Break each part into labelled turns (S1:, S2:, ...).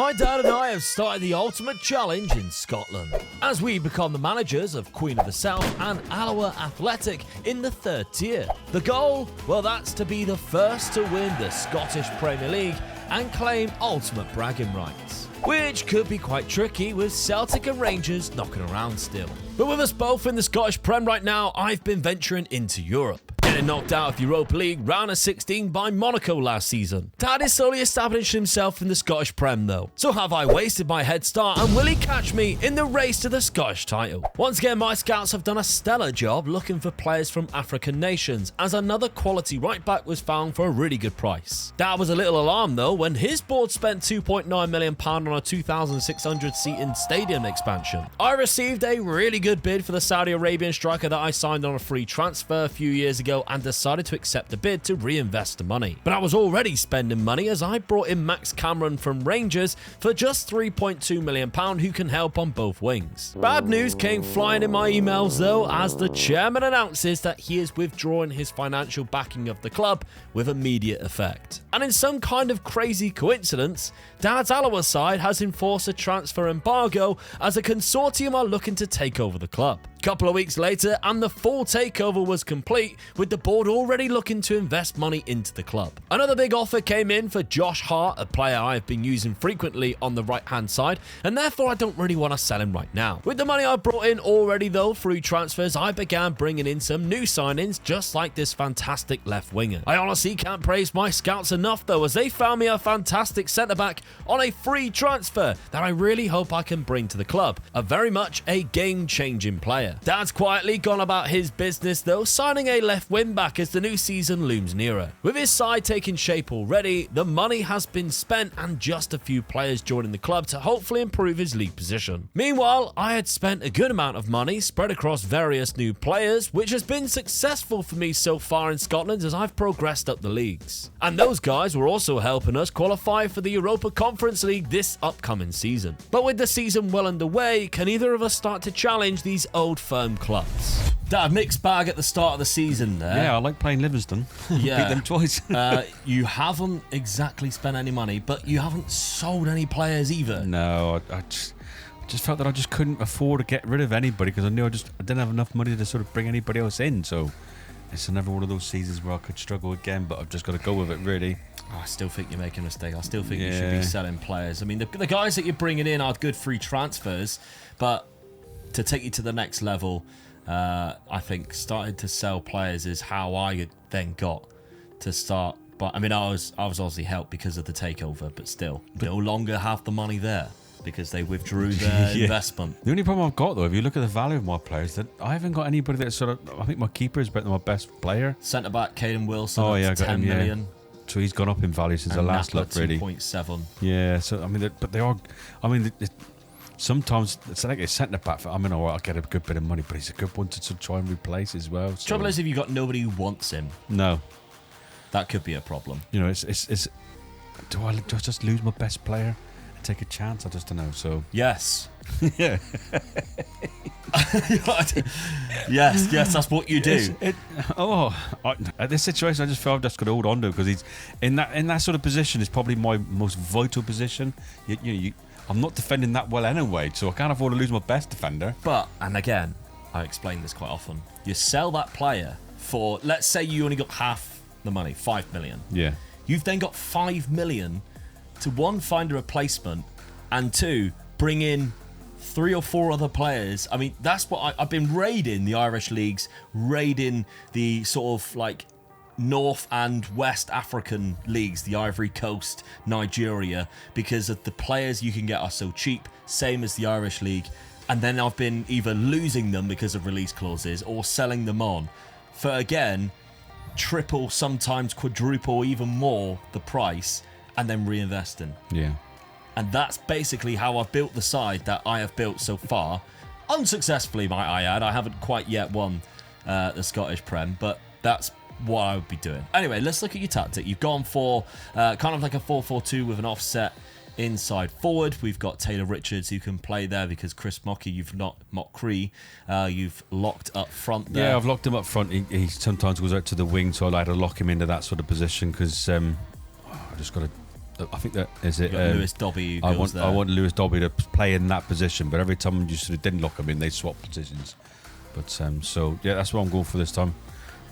S1: My dad and I have started the ultimate challenge in Scotland as we become the managers of Queen of the South and Alloa Athletic in the 3rd tier. The goal? Well, that's to be the first to win the Scottish Premier League and claim ultimate bragging rights, which could be quite tricky with Celtic and Rangers knocking around still. But with us both in the Scottish Prem right now, I've been venturing into Europe, getting knocked out of Europa League round of 16 by Monaco last season. Dad is slowly establishing himself in the Scottish Prem though. So have I wasted my head start, and will he catch me in the race to the Scottish title? Once again, my scouts have done a stellar job looking for players from African nations, as another quality right back was found for a really good price. Dad was a little alarmed though when his board spent £2.9 million on a 2,600 seating stadium expansion. I received a really good bid for the Saudi Arabian striker that I signed on a free transfer a few years ago and decided to accept the bid to reinvest the money. But I was already spending money as I brought in Max Cameron from Rangers for just £3.2 million who can help on both wings. Bad news came flying in my emails though, as the chairman announces that he is withdrawing his financial backing of the club with immediate effect. And in some kind of crazy coincidence, Dad's Alloa side has enforced a transfer embargo as a consortium are looking to take over the club. A couple of weeks later, and the full takeover was complete, with the board already looking to invest money into the club. Another big offer came in for Josh Hart, a player I've been using frequently on the right hand side, and therefore I don't really want to sell him right now. With the money I brought in already though through transfers, I began bringing in some new signings just like this fantastic left winger. I honestly can't praise my scouts enough though, as they found me a fantastic centre back on a free transfer that I really hope I can bring to the club. A very much a game changing player. Dad's quietly gone about his business though, signing a left wing back as the new season looms nearer. With his side taking shape already, the money has been spent and just a few players joining the club to hopefully improve his league position. Meanwhile, I had spent a good amount of money spread across various new players, which has been successful for me so far in Scotland as I've progressed up the leagues. And those guys were also helping us qualify for the Europa Conference League this upcoming season. But with the season well underway, can either of us start to challenge these old firm clubs? Dad, mixed bag at the start of the season there.
S2: Yeah, I like playing Livingston.
S1: Yeah.
S2: Beat them twice.
S1: You haven't exactly spent any money, but you haven't sold any players either.
S2: No, I just felt that I just couldn't afford to get rid of anybody because I knew I didn't have enough money to sort of bring anybody else in. So it's another one of those seasons where I could struggle again, but I've just got to go with it, really.
S1: I still think you're making a mistake. I still think you should be selling players. I mean, the guys that you're bringing in are good free transfers, but to take you to the next level, I think starting to sell players is how I then got to start. But I mean, I was obviously helped because of the takeover, but still, no longer have the money there because they withdrew their investment.
S2: The only problem I've got though, if you look at the value of my players, that I haven't got anybody that sort of. I think my keeper is better than my best player.
S1: Centre back Caden Wilson.
S2: Oh yeah, I got
S1: 10
S2: him,
S1: million.
S2: So he's gone up in value since the last look, really.
S1: 2.7.
S2: Yeah, so I mean, but they are. I mean, sometimes it's like a centre back. I mean, I'll get a good bit of money, but he's a good one to try and replace as well. So.
S1: Trouble is, if you've got nobody who wants him,
S2: no,
S1: that could be a problem.
S2: You know, it's. Do I just lose my best player and take a chance? I just don't know. So
S1: yes,
S2: yeah,
S1: yes, that's what you do.
S2: At this situation, I just feel I've just got to hold on to because he's in that sort of position. Is probably my most vital position. I'm not defending that well anyway, so I can't afford to lose my best defender.
S1: But, and again, I explain this quite often, you sell that player for, let's say you only got half the money, 5 million.
S2: Yeah.
S1: You've then got 5 million to one, find a replacement, and two, bring in 3 or 4 other players. I mean, that's what I've been raiding the Irish leagues, raiding the sort of like North and West African leagues, the Ivory Coast, Nigeria, because of the players you can get are so cheap, same as the Irish league. And then I've been either losing them because of release clauses or selling them on for, again, triple, sometimes quadruple, even more the price, and then reinvesting.
S2: Yeah.
S1: And that's basically how I've built the side that I have built so far. Unsuccessfully, might I add. I haven't quite yet won the Scottish Prem, but that's what I would be doing. Anyway, let's look at your tactic. You've gone for kind of like a 4-4-2 with an offset inside forward. We've got Taylor Richards who can play there because Chris Mockey, you've locked up front there.
S2: Yeah, I've locked him up front. He sometimes goes out to the wing, so I like to lock him into that sort of position because I just got to I think that is it.
S1: Lewis Dobby. Who
S2: I
S1: goes there.
S2: want Lewis Dobby to play in that position, but every time you sort of didn't lock him in, they swapped positions. But so yeah, that's what I'm going for this time.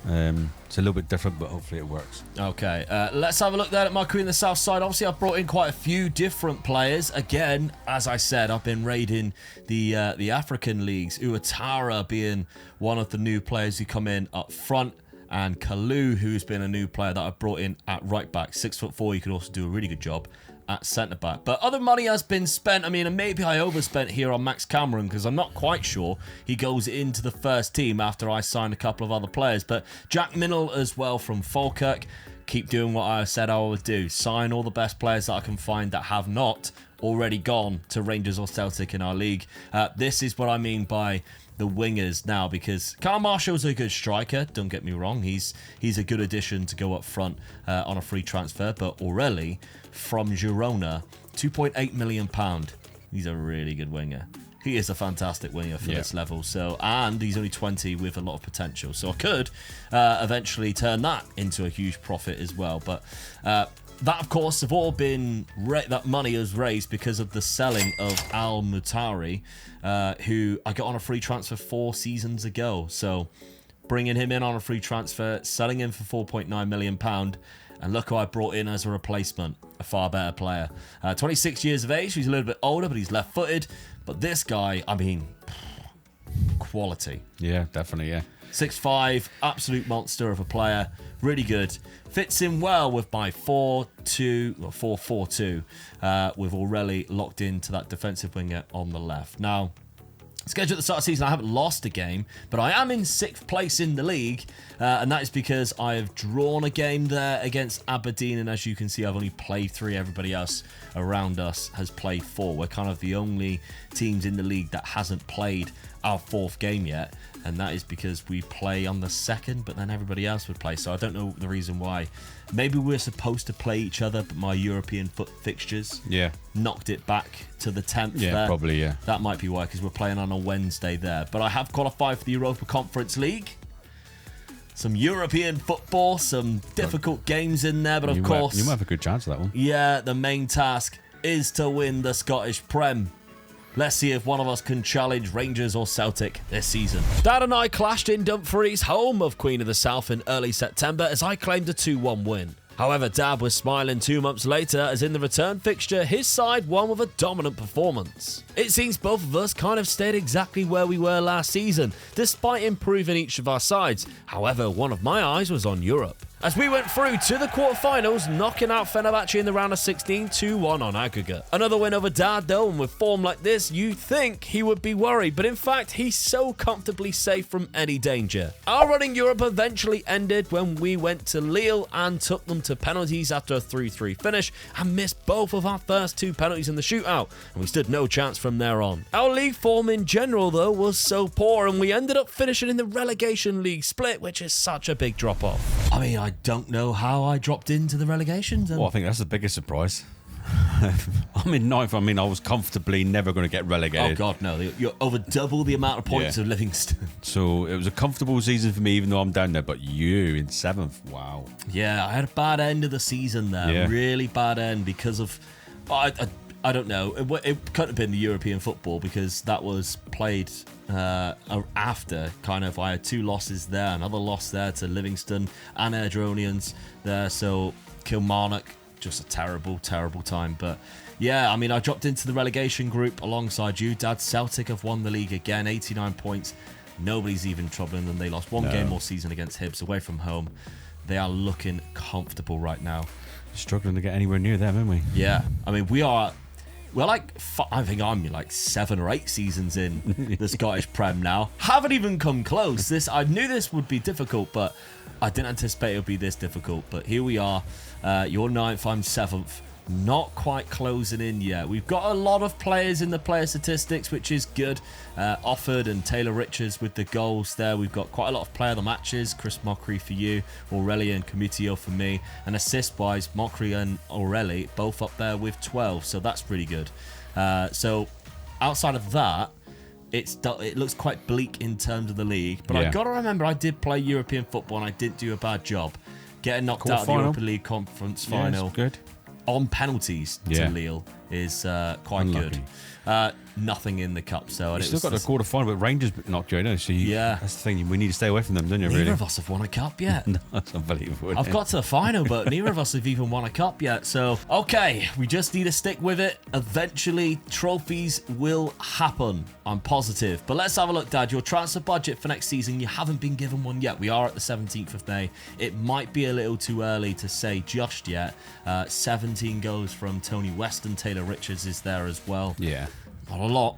S2: It's a little bit different, but hopefully it works.
S1: Okay, let's have a look there at my Queen of the South side. Obviously, I've brought in quite a few different players. Again, as I said, I've been raiding the African leagues. Uatara being one of the new players who come in up front, and Kalu, who's been a new player that I've brought in at right back. 6'4", he could also do a really good job at centre back. But other money has been spent. I mean, and maybe I overspent here on Max Cameron because I'm not quite sure he goes into the first team after I signed a couple of other players. But Jack Minnell as well from Falkirk. Keep doing what I said I would do. Sign all the best players that I can find that have not already gone to Rangers or Celtic in our league. This is what I mean by the wingers now, because Carl Marshall's a good striker, don't get me wrong. He's a good addition to go up front on a free transfer. But Aureli from Girona, £2.8 million. He's a really good winger. He is a fantastic winger for this level. So, and he's only 20 with a lot of potential. So I could eventually turn that into a huge profit as well. But that, of course, have all been that money is raised because of the selling of Al Mutari, who I got on a free transfer 4 seasons ago. So bringing him in on a free transfer, selling him for £4.9 million, and look who I brought in as a replacement, a far better player. 26 years of age, he's a little bit older, but he's left-footed. But this guy, I mean, quality.
S2: Yeah, definitely, yeah.
S1: 6'5", absolute monster of a player. Really good. Fits in well with my 4-2, or 4-4-2, with Aureli locked into that defensive winger on the left. Now, scheduled at the start of the season, I haven't lost a game, but I am in 6th place in the league, and that is because I have drawn a game there against Aberdeen, and as you can see, I've only played 3. Everybody else around us has played 4. We're kind of the only teams in the league that hasn't played our 4th game yet, and that is because we play on the 2nd, but then everybody else would play, so I don't know the reason why. Maybe we're supposed to play each other, but my European fixtures knocked it back to the 10th there.
S2: Probably, yeah.
S1: That might be why, because we're playing on a Wednesday there. But I have qualified for the Europa Conference League. Some European football, some difficult games in there, but of course...
S2: You might have a good chance of that one.
S1: Yeah, the main task is to win the Scottish Prem. Let's see if one of us can challenge Rangers or Celtic this season. Dad and I clashed in Dumfries, home of Queen of the South, in early September as I claimed a 2-1 win. However, Dad was smiling 2 months later as in the return fixture, his side won with a dominant performance. It seems both of us kind of stayed exactly where we were last season, despite improving each of our sides. However, one of my eyes was on Europe, as we went through to the quarterfinals, knocking out Fenerbahce in the round of 16, 2-1 on aggregate. Another win over Dad though, and with form like this, you'd think he would be worried, but in fact, he's so comfortably safe from any danger. Our run in Europe eventually ended when we went to Lille and took them to penalties after a 3-3 finish, and missed both of our first 2 penalties in the shootout, and we stood no chance from there on. Our league form in general though was so poor, and we ended up finishing in the relegation league split, which is such a big drop off. I mean, I don't know how I dropped into the relegation.
S2: Well, I think that's the biggest surprise. I'm in 9th. I mean, I was comfortably never going to get relegated.
S1: Oh, God, no. You're over double the amount of points of Livingston.
S2: So it was a comfortable season for me, even though I'm down there. But you in 7th, wow.
S1: Yeah, I had a bad end of the season there.
S2: Yeah.
S1: Really bad end because of... I don't know. It couldn't have been the European football because that was played after. Kind of, I had 2 losses there, another loss there to Livingston and Airdronians there. So Kilmarnock, just a terrible, terrible time. But yeah, I mean, I dropped into the relegation group alongside you. Dad, Celtic have won the league again, 89 points. Nobody's even troubling them. They lost 1 game all season against Hibs away from home. They are looking comfortable right now.
S2: Struggling to get anywhere near them, aren't we?
S1: Yeah, I mean, we're like, I think I'm like 7 or 8 seasons in the Scottish Prem now. Haven't even come close. I knew this would be difficult, but I didn't anticipate it would be this difficult. But here we are. You're 9th, I'm 7th. Not quite closing in yet. We've got a lot of players in the player statistics, which is good. Offord and Taylor Richards with the goals there. We've got quite a lot of player of the matches. Chris Mockery for you, Aureli and Comutio for me. And assist-wise, Mockery and Aureli both up there with 12, so that's pretty good. So outside of that, it looks quite bleak in terms of the league. But I've got to remember, I did play European football and I didn't do a bad job. Getting knocked out of the Europa League Conference final.
S2: Good.
S1: on penalties to Lille is quite
S2: Unlucky.
S1: good. Nothing in the cup, so
S2: You still got the quarter final, but Rangers knocked you out, don't you? So that's the thing. We need to stay away from them, don't you?
S1: Neither
S2: Really?
S1: of us have won a cup yet.
S2: No, that's unbelievable.
S1: I've got to the final, but neither of us have even won a cup yet. So, okay, we just need to stick with it. Eventually, trophies will happen. I'm positive. But let's have a look, Dad. Your transfer budget for next season, you haven't been given one yet. We are at the 17th of May. It might be a little too early to say just yet. 17 goals from Tony Weston. Taylor Richards is there as well.
S2: Yeah.
S1: Not a lot.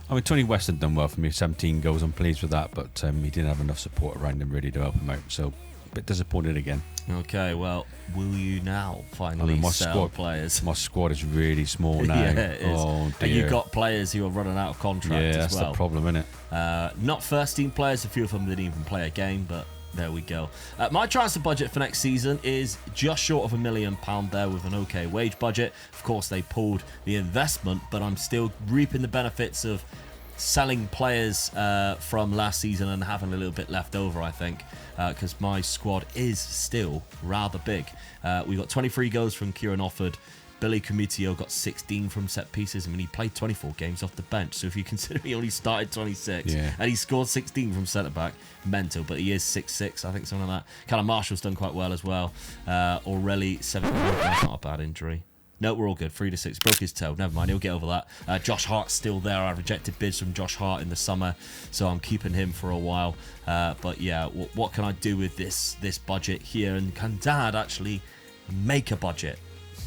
S2: I mean, Tony Weston done well for me. 17 goals. I'm pleased with that, but he didn't have enough support around him really to help him out. So, a bit disappointed again.
S1: Okay, well, will you now finally sell players?
S2: My squad is really small now.
S1: Yeah, it is.
S2: Oh, dear.
S1: And you've got players who are running out of contract as well.
S2: Yeah, that's the problem, isn't it?
S1: Not first team players. A few of them didn't even play a game, but there we go. My transfer budget for next season is just short of £1 million there with an okay wage budget. Of course, they pulled the investment, but I'm still reaping the benefits of selling players from last season and having a little bit left over, I think, because my squad is still rather big. We got 23 goals from Kieran Offord. Billy Comitio got 16 from set pieces. I mean, he played 24 games off the bench. So if you consider he only started 26 and he scored 16 from centre-back, mental. But he is 6'6", I think, something like that. Callum Marshall's done quite well as well. Aureli, 71. That's not a bad injury. No, we're all good. 3-6. Broke his toe. Never mind. He'll get over that. Josh Hart's still there. I rejected bids from Josh Hart in the summer, so I'm keeping him for a while. But yeah, what can I do with this budget here? And can Dad actually make a budget?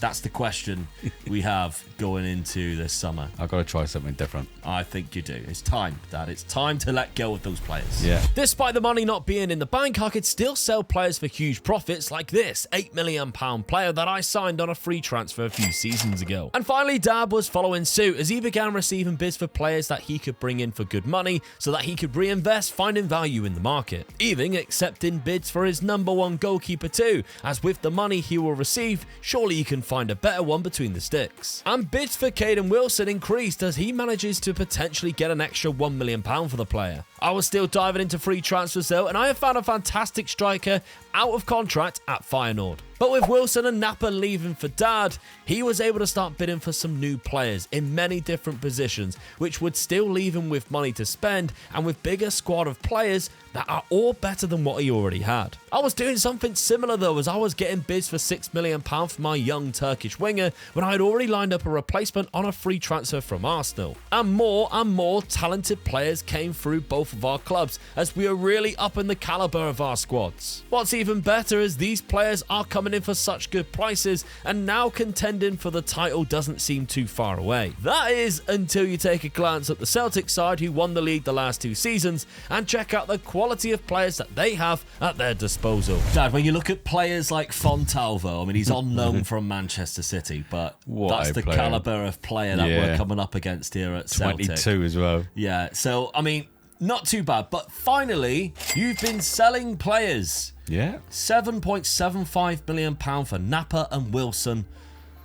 S1: That's the question we have going into this summer.
S2: I've got to try something different.
S1: I think you do. It's time, Dad. It's time to let go of those players.
S2: Yeah.
S1: Despite the money not being in the bank, I could still sell players for huge profits like this £8 million player that I signed on a free transfer a few seasons ago. And finally, Dad was following suit as he began receiving bids for players that he could bring in for good money so that he could reinvest, finding value in the market. Even accepting bids for his #1 goalkeeper too, as with the money he will receive, surely he can find a better one between the sticks. And bids for Caden Wilson increased as he manages to potentially get an extra £1 million for the player. I was still diving into free transfers though, and I have found a fantastic striker out of contract at Feyenoord. But with Wilson and Napa leaving for Dad, he was able to start bidding for some new players in many different positions, which would still leave him with money to spend and with bigger squad of players that are all better than what he already had. I was doing something similar though, as I was getting bids for £6 million for my young Turkish winger when I had already lined up a replacement on a free transfer from Arsenal. And more talented players came through both of our clubs as we are really upping the calibre of our squads. What's even better is these players are coming in for such good prices, and now contending for the title doesn't seem too far away. That is until you take a glance at the Celtic side who won the league the last 2 seasons and check out the quality of players that they have at their disposal. Dad, when you look at players like Fontalvo, I mean, he's on loan from Manchester City, but that's the calibre of player that we're coming up against here at Celtic.
S2: 22 as well.
S1: Yeah, so, I mean, not too bad. But finally, you've been selling players.
S2: Yeah.
S1: £7.75 million for Napa and Wilson.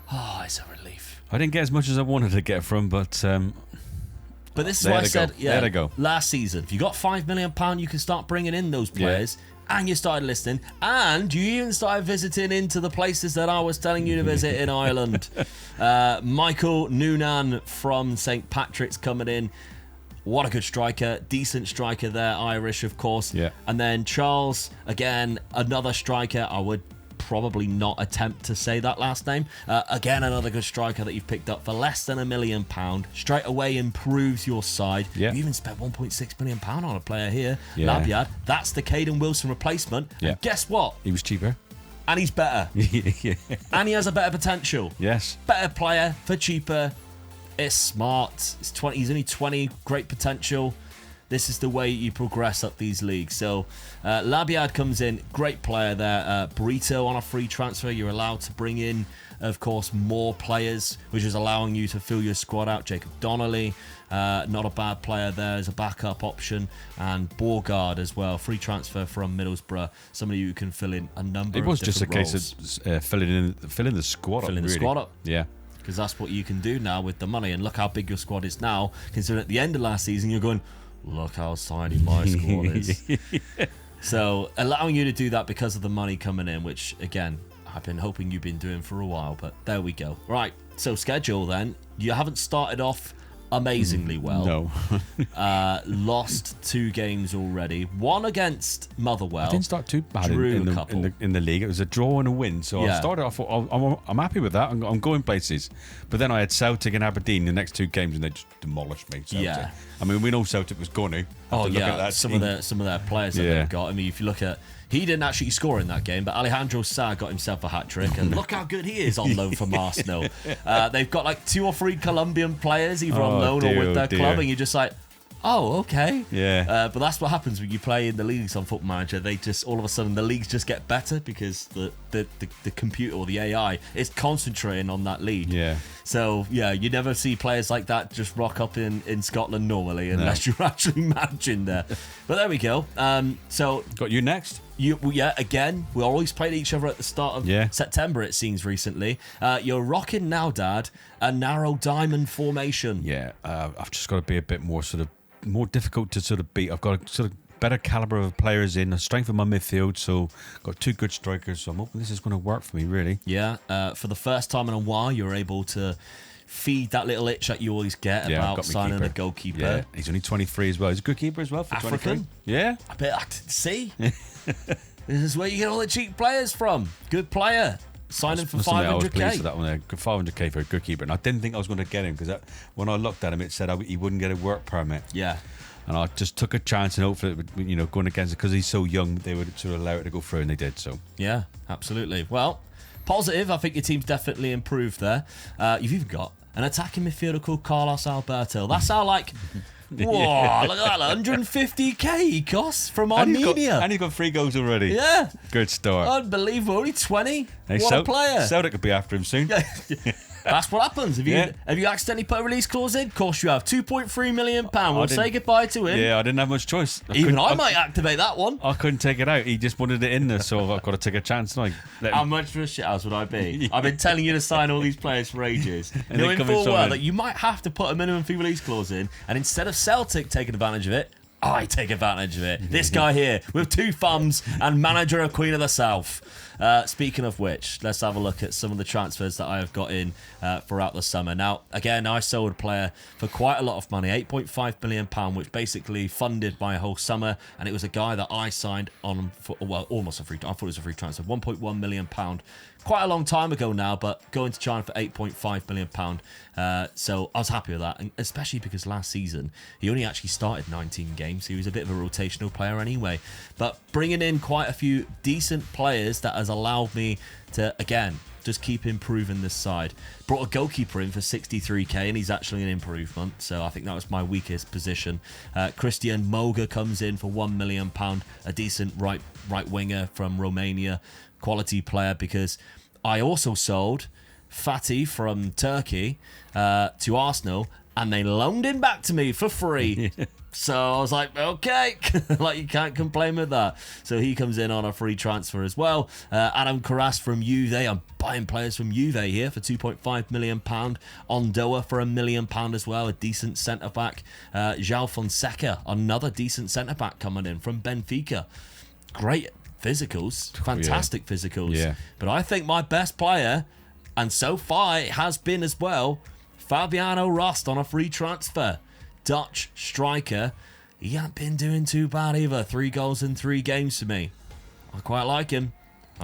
S1: Oh, it's a relief.
S2: I didn't get as much as I wanted to get from, but
S1: this is what I said.
S2: Yeah, there they go.
S1: Last season, if you got £5 million, you can start bringing in those players. Yeah. And you started listening, and you even started visiting into the places that I was telling you to visit in Ireland. Michael Noonan from St. Patrick's coming in. What a good striker. Decent striker there, Irish, of course.
S2: Yeah.
S1: And then Charles, again, another striker. I would probably not attempt to say that last name. Again, another good striker that you've picked up for less than £1 million. Straight away improves your side.
S2: Yeah.
S1: You even spent £1.6 million on a player here.
S2: Yeah.
S1: Labyad. That's the Caden Wilson replacement.
S2: Yeah.
S1: And guess what?
S2: He was cheaper.
S1: And he's better.
S2: Yeah.
S1: And he has a better potential.
S2: Yes.
S1: Better player for cheaper. It's smart. It's 20. He's only 20. Great potential. This is the way you progress up these leagues. So Labyad comes in. Great player there. Burrito on a free transfer. You're allowed to bring in, of course, more players, which is allowing you to fill your squad out. Jacob Donnelly, not a bad player there as a backup option. And Borgard as well. Free transfer from Middlesbrough. Somebody who can fill in a number of different roles.
S2: It was just a case of filling the squad up.
S1: Filling the squad up.
S2: Yeah.
S1: Because that's what you can do now with the money. And look how big your squad is now. Considering at the end of last season, you're going, look how tiny my squad is. So allowing you to do that because of the money coming in, which, again, I've been hoping you've been doing for a while, but there we go. Right, so schedule then. You haven't started off amazingly well.
S2: No.
S1: Lost 2 games already. One against Motherwell.
S2: I didn't start too bad
S1: Drew
S2: in
S1: a couple.
S2: the league. It was a draw and a win. So
S1: Yeah.
S2: I started off, I'm happy with that. I'm going places. But then I had Celtic and Aberdeen the next 2 games, and they just demolished me. Celtic.
S1: Yeah.
S2: I mean, we know Celtic was going to.
S1: Oh
S2: Look
S1: yeah,
S2: at that
S1: some
S2: team.
S1: of their players that
S2: Yeah.
S1: they've got. I mean, if you look at, he didn't actually score in that game, but Alejandro Sá got himself a hat trick, and look how good he is on loan from Arsenal. They've got like 2 or 3 Colombian players either on loan or with their club, and you're just like, oh, okay.
S2: Yeah.
S1: But that's what happens when you play in the leagues on Football Manager. They just, all of a sudden, the leagues just get better because the computer or the AI is concentrating on that league.
S2: Yeah.
S1: So, yeah, you never see players like that just rock up in Scotland normally unless you're actually managing there. But there we go. So
S2: Got you next?
S1: again, we always played each other at the start of September, it seems, recently. You're rocking now, Dad, a narrow diamond formation.
S2: Yeah. I've just got to be a bit more more difficult to sort of beat. I've got a sort of better caliber of players in, a strength of my midfield, so got 2 good strikers, so I'm hoping this is going to work for me, really.
S1: Yeah, for the first time in a while, you're able to feed that little itch that you always get
S2: I've
S1: about
S2: got my
S1: signing
S2: keeper.
S1: a goalkeeper.
S2: Yeah, he's only 23 as well. He's a good keeper as well for
S1: African?
S2: 23. Yeah.
S1: I bet, see? This is where you get all the cheap players from. Good player. Sign him for
S2: Must admit, I was pleased
S1: 500k.
S2: with that one there. 500k for a good keeper. And I didn't think I was going to get him because when I looked at him, it said he wouldn't get a work permit.
S1: Yeah.
S2: And I just took a chance and hopefully, going against it because he's so young, they would sort of allow it to go through, and they did. So
S1: Yeah, absolutely. Well, positive. I think your team's definitely improved there. You've even got an attacking midfielder called Carlos Alberto. That's how, like, whoa, look at that, 150k he costs from Armenia.
S2: And he's got 3 goals already.
S1: Yeah.
S2: Good start.
S1: Unbelievable. Only 20.
S2: Hey,
S1: What a player.
S2: Celtic could be after him soon.
S1: That's what happens. Have you accidentally put a release clause in? Of course you have. £2.3 million. We'll say goodbye to him.
S2: Yeah, I didn't have much choice.
S1: I might activate that one.
S2: I couldn't take it out. He just wanted it in there, so I've got to take a chance. And
S1: How much for a shithouse would I be? I've been telling you to sign all these players for ages.
S2: And
S1: Knowing
S2: they come in
S1: full well
S2: something.
S1: that you might have to put a minimum fee release clause in, and instead of Celtic taking advantage of it, I take advantage of it. This guy here with 2 thumbs and manager of Queen of the South. Speaking of which, let's have a look at some of the transfers that I have got in throughout the summer. Now, again, I sold a player for quite a lot of money, £8.5 million, which basically funded my whole summer, and it was a guy that I signed on for, well, almost a free. I thought it was a free transfer, £1.1 million. Quite a long time ago now, but going to China for £8.5 million. So I was happy with that, and especially because last season he only actually started 19 games. He was a bit of a rotational player anyway. But bringing in quite a few decent players that has allowed me to, again, just keep improving this side. Brought a goalkeeper in for 63k, and he's actually an improvement. So I think that was my weakest position. Christian Moga comes in for £1 million, a decent right winger from Romania. Quality player, because I also sold Fatih from Turkey to Arsenal, and they loaned him back to me for free. So I was like, okay, like, you can't complain with that. So he comes in on a free transfer as well. Adam Karas from Juve. I'm buying players from Juve here for £2.5 million. Ondoa for £1 million as well, a decent centre-back. João Fonseca, another decent centre-back coming in from Benfica. Great physicals, fantastic physicals.
S2: Yeah.
S1: But I think my best player, and so far it has been as well, Fabiano Rust on a free transfer. Dutch striker. He ain't been doing too bad either. 3 goals in 3 games for me. I quite like him.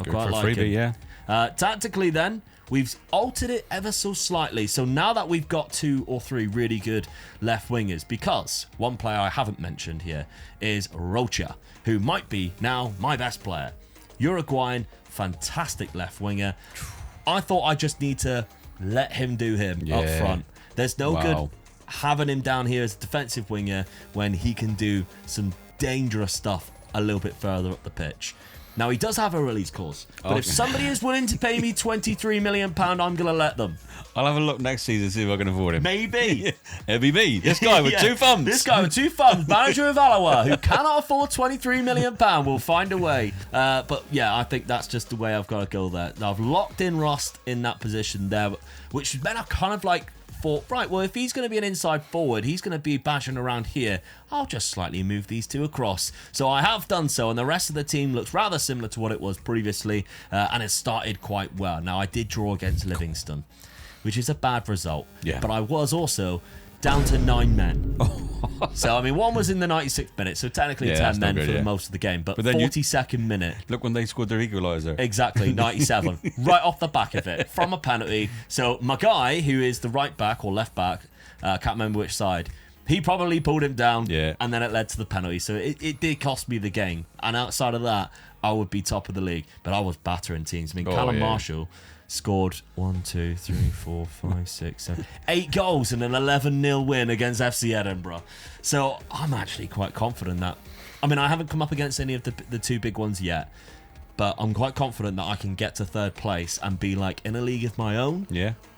S2: Yeah.
S1: Tactically then, we've altered it ever so slightly. So now that we've got 2 or 3 really good left wingers, because one player I haven't mentioned here is Rocha, who might be now my best player. Uruguayan, fantastic left winger. I thought I just need to let him do him up front. There's no good having him down here as a defensive winger when he can do some dangerous stuff a little bit further up the pitch. Now, he does have a release clause, but if somebody is willing to pay me £23 million, I'm going to let them.
S2: I'll have a look next season, see if I can afford him.
S1: Maybe.
S2: It'll be me. This guy with 2 thumbs.
S1: This guy with 2 thumbs, manager of Alawa, who cannot afford £23 million, will find a way. But yeah, I think that's just the way I've got to go there. Now, I've locked in Rust in that position there, which meant I kind of like thought, right, well, if he's going to be an inside forward, he's going to be bashing around here, I'll just slightly move these two across. So I have done so, and the rest of the team looks rather similar to what it was previously, and it started quite well. Now, I did draw against Livingston, which is a bad result, but I was also down to 9 men. So, I mean, one was in the 96th minute, so technically 10 men for most of the game, but 42nd minute.
S2: Look when they scored their equaliser.
S1: Exactly, 97. Right off the back of it, from a penalty. So, my guy, who is the right back or left back, can't remember which side, he probably pulled him down, and then it led to the penalty. So, it did cost me the game. And outside of that, I would be top of the league. But I was battering teams. I mean, Callum Marshall scored 1, 2, 3, 4, 5, 6, 7, 8 goals in an 11-0 win against FC Edinburgh. So I'm actually quite confident that, I mean, I haven't come up against any of the two big ones yet, but I'm quite confident that I can get to 3rd place and be like in a league of my own,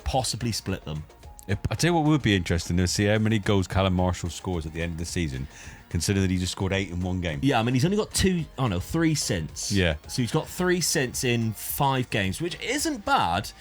S1: possibly split them.
S2: I tell you what would be interesting to see how many goals Callum Marshall scores at the end of the season, considering that he just scored 8 in one game.
S1: Yeah, I mean, he's only got 3 since.
S2: Yeah.
S1: So he's got 3 since in 5 games, which isn't bad.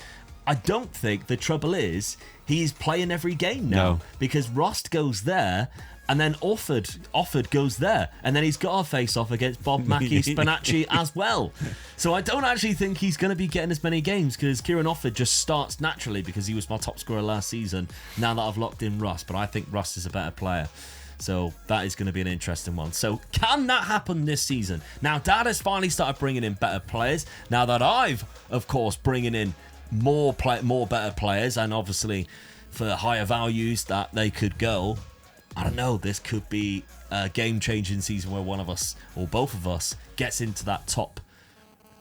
S1: I don't think the trouble is he's playing every game now.
S2: No.
S1: Because Rost goes there, and then Offord goes there, and then he's got a face-off against Bob Mackie Spinacci as well. So I don't actually think he's going to be getting as many games, because Kieran Offord just starts naturally because he was my top scorer last season, now that I've locked in Rust. But I think Rust is a better player. So that is going to be an interesting one. So can that happen this season? Now, Dad has finally started bringing in better players. Now that I've, of course, bringing in more better players, and obviously for higher values that they could go, I don't know, this could be a game-changing season where one of us, or both of us, gets into that top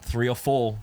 S1: 3 or 4.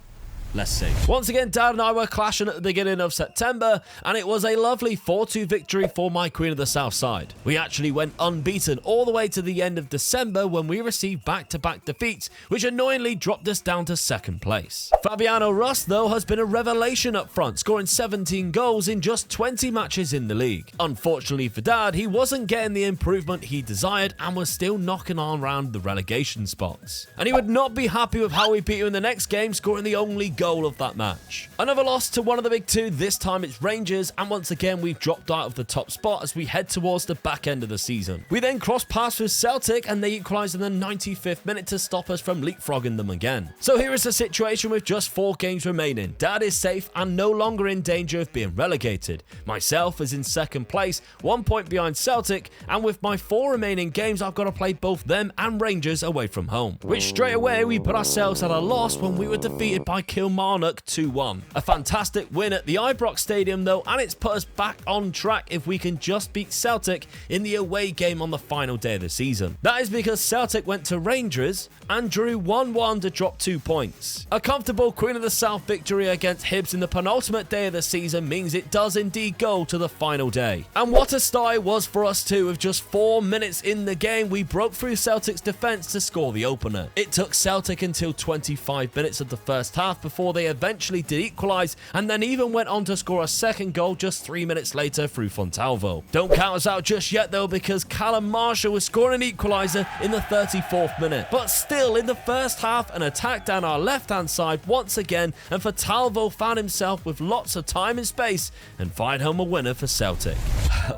S1: Let's see. Once again, Dad and I were clashing at the beginning of September, and it was a lovely 4-2 victory for my Queen of the South side. We actually went unbeaten all the way to the end of December when we received back-to-back defeats, which annoyingly dropped us down to 2nd place. Fabiano Rust, though, has been a revelation up front, scoring 17 goals in just 20 matches in the league. Unfortunately for Dad, he wasn't getting the improvement he desired and was still knocking on around the relegation spots. And he would not be happy with how we beat you in the next game, scoring the only goal of that match. Another loss to one of the big two, this time it's Rangers, and once again we've dropped out of the top spot as we head towards the back end of the season. We then cross paths with Celtic and they equalised in the 95th minute to stop us from leapfrogging them again. So here is the situation with just 4 games remaining. Dad is safe and no longer in danger of being relegated. Myself is in 2nd place, 1 point behind Celtic, and with my 4 remaining games I've got to play both them and Rangers away from home, which straight away we put ourselves at a loss when we were defeated by Kilmarnock 2-1. A fantastic win at the Ibrox Stadium though, and it's put us back on track if we can just beat Celtic in the away game on the final day of the season. That is because Celtic went to Rangers and drew 1-1 to drop 2 points. A comfortable Queen of the South victory against Hibs in the penultimate day of the season means it does indeed go to the final day. And what a start it was for us too. With just 4 minutes in the game, we broke through Celtic's defence to score the opener. It took Celtic until 25 minutes of the first half before they eventually did equalise, and then even went on to score a second goal just 3 minutes later through Fontalvo. Don't count us out just yet though, because Callum Marshall was scoring an equaliser in the 34th minute. But still, in the first half, an attack down our left-hand side once again, and Fontalvo found himself with lots of time and space and fired home a winner for Celtic.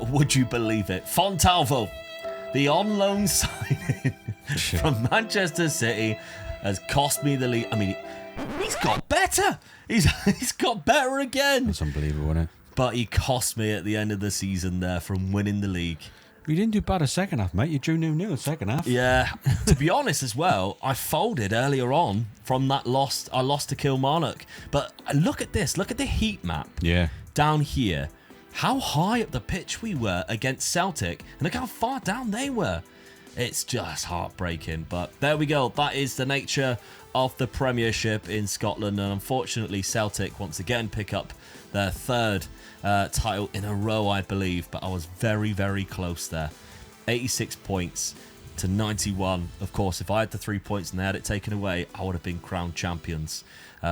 S1: Would you believe it? Fontalvo, the on-loan signing from Manchester City, has cost me the league. I mean, he's got better. He's got better again.
S2: That's unbelievable, isn't it?
S1: But he cost me at the end of the season there from winning the league.
S2: You didn't do bad a second half, mate. You drew 0-0 second half.
S1: Yeah. To be honest as well, I folded earlier on from that loss. I lost to Kilmarnock. But look at this. Look at the heat map.
S2: Yeah.
S1: Down here. How high up the pitch we were against Celtic. And look how far down they were. It's just heartbreaking. But there we go. That is the nature of the Premiership in Scotland. And unfortunately, Celtic once again pick up their 3rd title in a row, I believe. But I was very, very close there. 86 points to 91. Of course, if I had the 3 points and they had it taken away, I would have been crowned champions.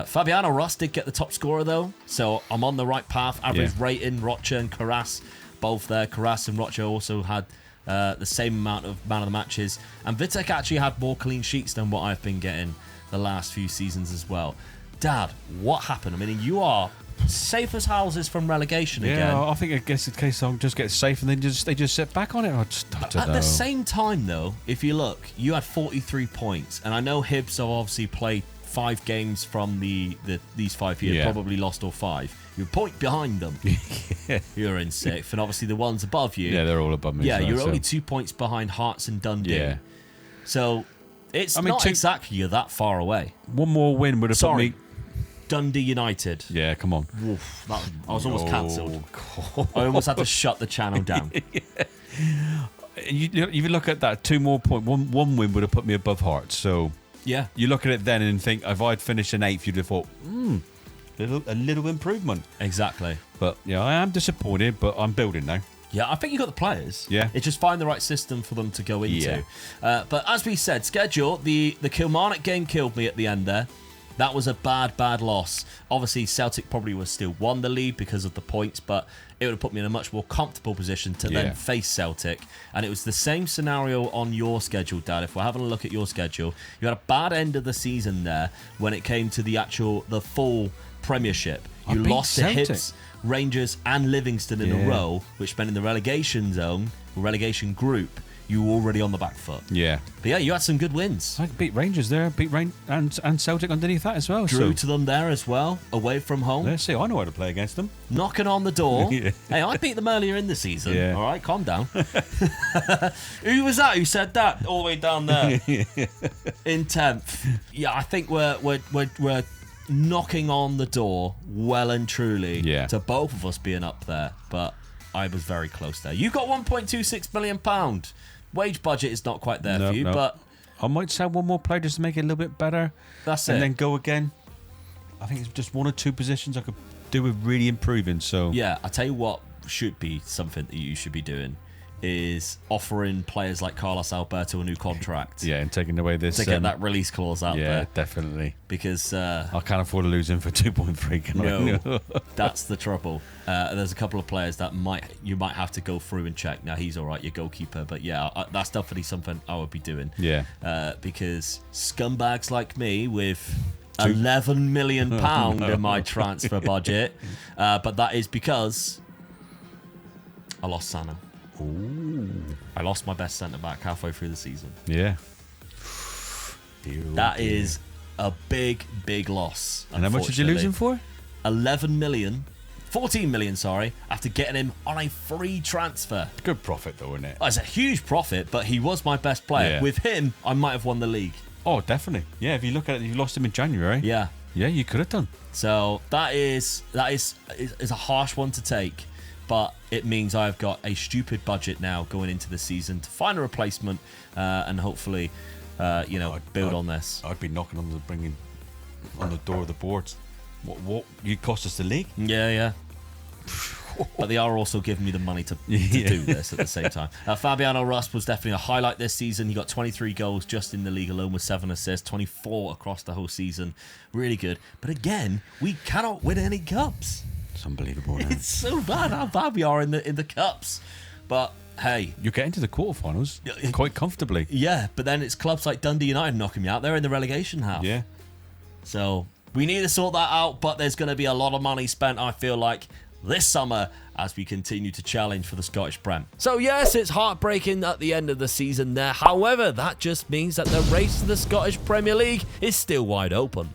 S1: Fabiano Rust did get the top scorer, though. So I'm on the right path. Average rating, Rocha and Carras, both there. Carras and Rocha also had the same amount of man of the matches. And Vitek actually had more clean sheets than what I've been getting the last few seasons as well. Dad, what happened? I mean, you are safe as houses from relegation
S2: Yeah,
S1: again.
S2: I think I guess it's a case I'll just get safe and then they just sit back on it. I don't
S1: At
S2: know.
S1: the same time, though, if you look, you had 43 points, and I know Hibs have obviously played 5 games from these 5 years,
S2: Yeah.
S1: probably lost all 5. You're a point behind them.
S2: Yeah.
S1: You're in 6th, and obviously the ones above you.
S2: Yeah, they're all above me.
S1: Yeah,
S2: as well,
S1: you're
S2: so.
S1: only 2 points behind Hearts and Dundee.
S2: Yeah.
S1: So it's
S2: I mean,
S1: not exactly you're that far away.
S2: One more win would have put
S1: Sorry,
S2: me.
S1: Dundee United.
S2: Yeah, come on.
S1: Oof, I was almost cancelled.
S2: Oh,
S1: I almost had to shut the channel down.
S2: you look at that 2 more point. One win would have put me above Hearts. So
S1: Yeah.
S2: you look at it then and think, if I'd finished in 8th, you'd have thought, a little improvement.
S1: Exactly.
S2: But yeah, I am disappointed, but I'm building now.
S1: Yeah, I think you got the players.
S2: Yeah.
S1: It's just find the right system for them to go into.
S2: Yeah.
S1: But as we said, schedule, the Kilmarnock game killed me at the end there. That was a bad loss. Obviously, Celtic probably would have still won the league because of the points, but it would have put me in a much more comfortable position to then face Celtic. And it was the same scenario on your schedule, Dad. If we're having a look at your schedule, you had a bad end of the season there when it came to the full Premiership. You
S2: beat
S1: lost to
S2: Celtic.
S1: Hibs, Rangers and Livingston in a row, which meant in the relegation zone, or relegation group, you were already on the back foot.
S2: Yeah.
S1: But yeah, you had some good wins.
S2: I beat Rangers there, beat and Celtic underneath that as well.
S1: Drew
S2: So
S1: to them there as well, away from home.
S2: let's see, I know how to play against them.
S1: Knocking on the door.
S2: Yeah.
S1: Hey, I beat them earlier in the season.
S2: Yeah.
S1: All right, calm down. Who was that? Who said that? All the way down there in 10th. Yeah, I think we're knocking on the door well and truly to both of us being up there. But I was very close there. You got £1.26 million. Wage budget is not quite there for you, but
S2: I might sell one more player just to make it a little bit better.
S1: that's
S2: and
S1: it.
S2: then go again. I think it's just 1 or 2 positions I could do with really improving. So
S1: Yeah, I tell you what should be something that you should be doing is offering players like Carlos Alberto a new contract.
S2: yeah, and taking away this
S1: To get that release clause out
S2: yeah,
S1: there.
S2: definitely.
S1: Because
S2: I can't afford to lose him for 2.3. Can I?
S1: no, that's the trouble. There's a couple of players that you might have to go through and check. Now he's all right, your goalkeeper, but yeah, that's definitely something I would be doing.
S2: Yeah.
S1: Because scumbags like me with £11 million in my transfer budget, but that is because I lost Sano.
S2: Ooh.
S1: I lost my best centre back halfway through the season.
S2: Yeah.
S1: That is a big loss.
S2: And how much did you lose him for?
S1: 11 million. 14 million, sorry, after getting him on a free transfer.
S2: Good profit though, isn't it?
S1: It's a huge profit, but he was my best player.
S2: Yeah.
S1: With him, I might have won the league.
S2: Oh, definitely. Yeah, if you look at it, you lost him in January.
S1: Yeah.
S2: Yeah, you could have done.
S1: So that is a harsh one to take, but it means I've got a stupid budget now going into the season to find a replacement and hopefully, build on this.
S2: I'd be knocking on the door of the boards. What you cost us the league?
S1: Yeah. But they are also giving me the money to do this at the same time. Fabiano Rust was definitely a highlight this season. He got 23 goals just in the league alone with 7 assists, 24 across the whole season. Really good. But again, we cannot win any cups.
S2: It's unbelievable. Now.
S1: It's so bad how bad we are in the cups. But hey,
S2: You get into the quarterfinals quite comfortably.
S1: yeah. But then it's clubs like Dundee United knocking me out. They're in the relegation half.
S2: Yeah.
S1: So we need to sort that out. But there's going to be a lot of money spent, I feel like, this summer as we continue to challenge for the Scottish Prem. So yes, it's heartbreaking at the end of the season there. However, that just means that the race to the Scottish Premier League is still wide open.